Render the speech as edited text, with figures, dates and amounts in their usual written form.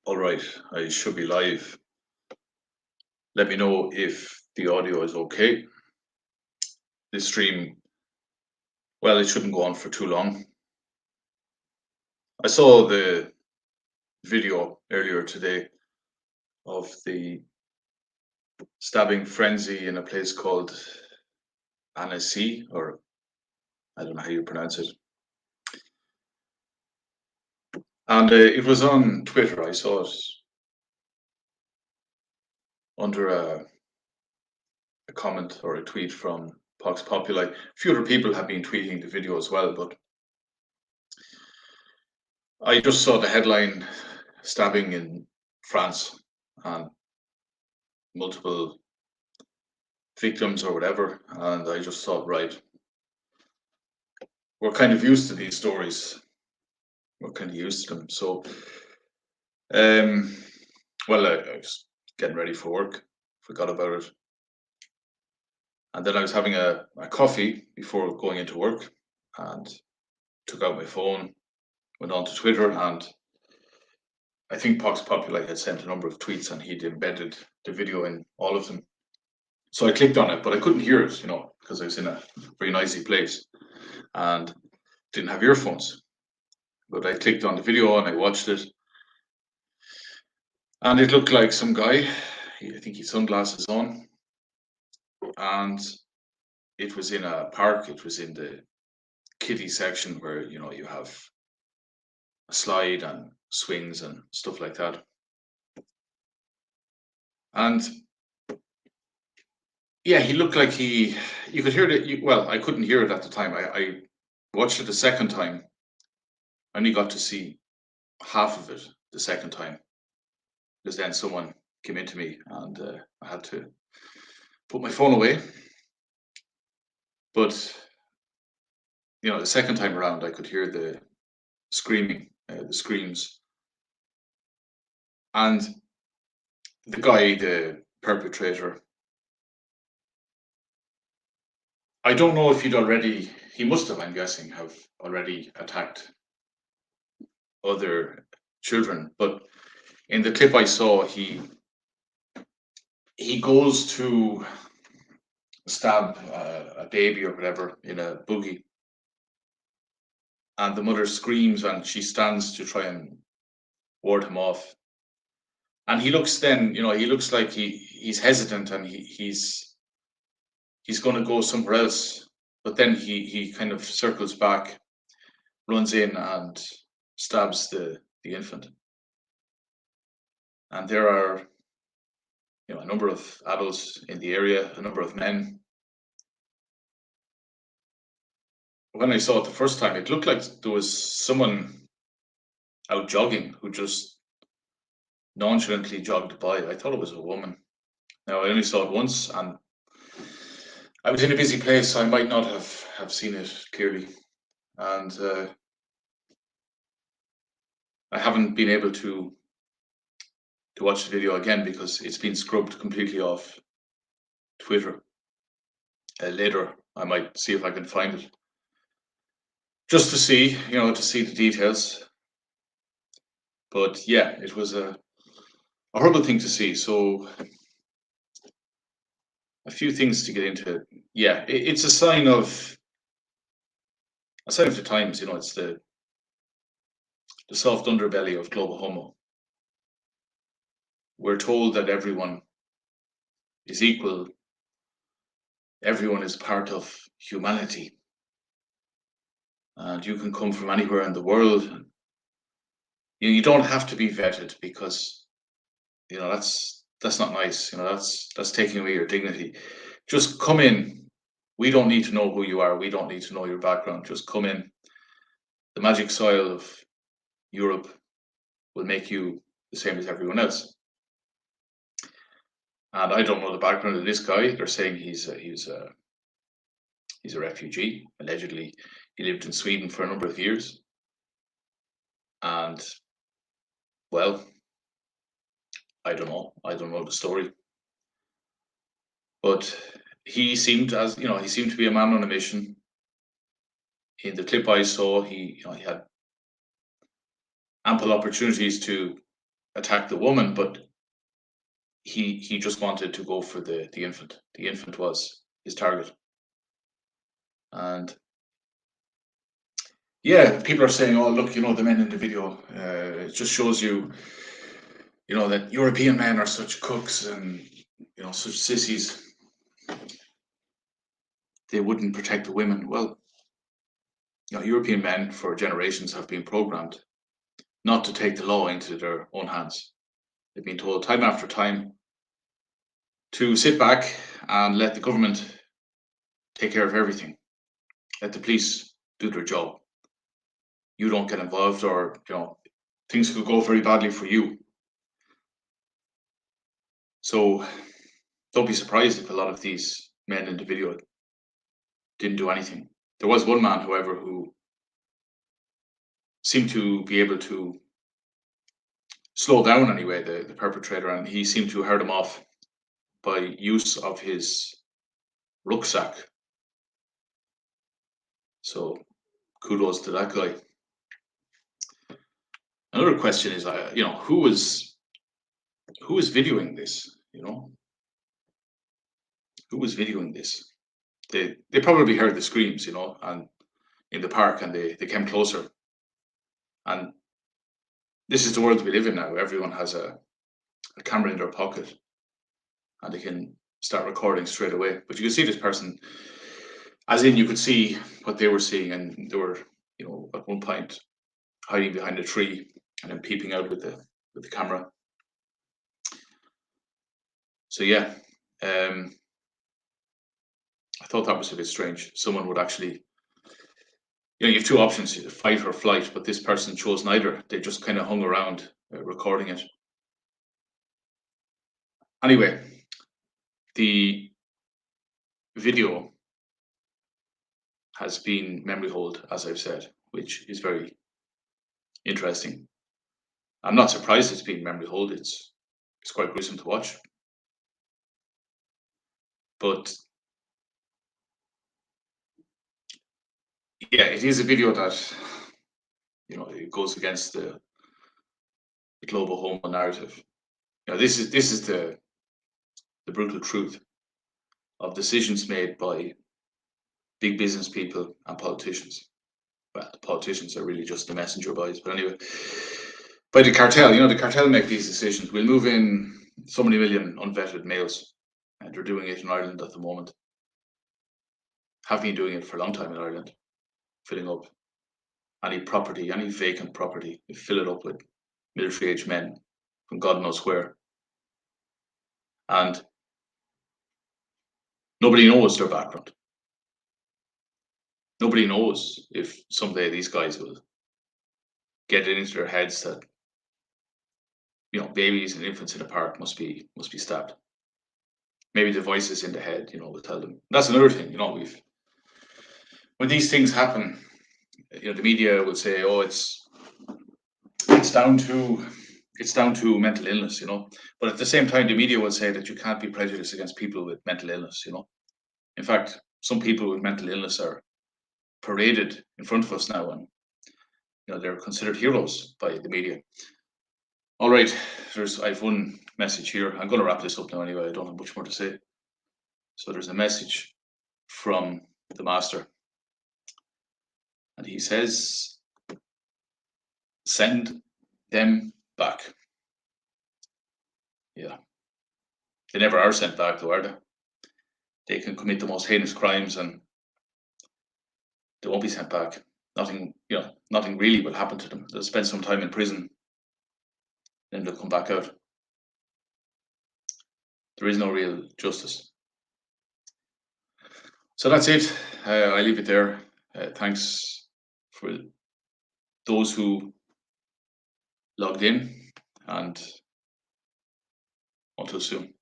All right, I should be live. Let me know if the audio is okay. This stream, well, it shouldn't go on for too long. I saw the video earlier today of the stabbing frenzy in a place called Annecy, or I don't know how you pronounce it. And it was on Twitter. I saw it under a comment or a tweet from Vox Populi. A few other people have been tweeting the video as well, but I just saw the headline stabbing in France and multiple victims or whatever, and I just thought, right, we're kind of used to these stories. We're kind of used to them. So, well, I was getting ready for work, forgot about it. And then I was having a coffee before going into work and took out my phone, went on to Twitter, and I think Vox Populi had sent a number of tweets and he'd embedded the video in all of them. So I clicked on it, but I couldn't hear it, because I was in a very noisy place and didn't have earphones. But I clicked on the video and I watched it. And it looked like some guy, I think he had sunglasses on. And it was in a park, it was in the kiddie section where, you have a slide and swings and stuff like that. And yeah, he looked like you could hear it. Well, I couldn't hear it at the time. I watched it a second time. I only got to see half of it the second time because then someone came into me and I had to put my phone away. But the second time around, I could hear the screaming, the screams, and the guy, the perpetrator. I don't know if he must have, I'm guessing, have already attacked other children, but in the clip I saw, he goes to stab a baby or whatever in a buggy, and the mother screams and she stands to try and ward him off. And he looks like he's hesitant and he's going to go somewhere else, but then he kind of circles back, runs in and stabs the infant. And there are a number of adults in the area, a number of men. When I saw it the first time, it looked like there was someone out jogging who just nonchalantly jogged by. I thought it was a woman. Now, I only saw it once and I was in a busy place, so I might not have seen it clearly. And I haven't been able to watch the video again because it's been scrubbed completely off Twitter. Later, I might see if I can find it, just to see, the details. But yeah, it was a horrible thing to see. So a few things to get into. Yeah, it's a sign of the times. It's the soft underbelly of global homo. We're told that everyone is equal. Everyone is part of humanity. And you can come from anywhere in the world. You don't have to be vetted because, that's not nice. That's taking away your dignity. Just come in. We don't need to know who you are. We don't need to know your background. Just come in. The magic soil of Europe will make you the same as everyone else. And I don't know the background of this guy. They're saying he's a refugee. Allegedly, he lived in Sweden for a number of years. And, well, I don't know. I don't know the story. But he seemed to be a man on a mission. In the clip I saw, he had ample opportunities to attack the woman, but he just wanted to go for the infant. The infant was his target. And yeah, people are saying, oh, look, the men in the video, it just shows you, that European men are such cooks and, such sissies. They wouldn't protect the women. Well, European men for generations have been programmed not to take the law into their own hands. They've been told time after time to sit back and let the government take care of everything. Let the police do their job. You don't get involved, or things could go very badly for you. So don't be surprised if a lot of these men in the video didn't do anything. There was one man, however, who seemed to be able to slow down anyway, the perpetrator, and he seemed to hurt him off by use of his rucksack. So kudos to that guy. Another question is, who is videoing this? Who was videoing this? They probably heard the screams, and in the park, and they came closer. And this is the world we live in now. Everyone has a camera in their pocket, and they can start recording straight away. But you can see this person, as in you could see what they were seeing, and they were, at one point hiding behind a tree and then peeping out with the camera. So yeah, I thought that was a bit strange. Someone would actually, you have two options: fight or flight. But this person chose neither. They just kind of hung around recording it. Anyway, the video has been memory hold, as I've said, which is very interesting. I'm not surprised it's been memory hold. It's quite gruesome to watch. But yeah, it is a video that, it goes against the global homo narrative. This is the brutal truth of decisions made by big business people and politicians. Well, the politicians are really just the messenger boys, but anyway, by the cartel. The cartel make these decisions. We'll move in so many million unvetted males, and they're doing it in Ireland at the moment. Have been doing it for a long time in Ireland, filling up any property, any vacant property, they fill it up with military-age men from God knows where. And nobody knows their background. Nobody knows if someday these guys will get it into their heads that, babies and infants in a park must be stabbed. Maybe the voices in the head, will tell them. That's another thing, when these things happen, the media will say, oh, it's down to mental illness, But at the same time, the media will say that you can't be prejudiced against people with mental illness, In fact, some people with mental illness are paraded in front of us now, and they're considered heroes by the media. All right, I've one message here. I'm going to wrap this up now anyway. I don't have much more to say. So there's a message from the master, and he says, send them back. Yeah, they never are sent back, though, are they? They can commit the most heinous crimes and they won't be sent back. Nothing really will happen to them. They'll spend some time in prison, then they'll come back out. There is no real justice. So that's it. I leave it there. Thanks for those who logged in, and until soon.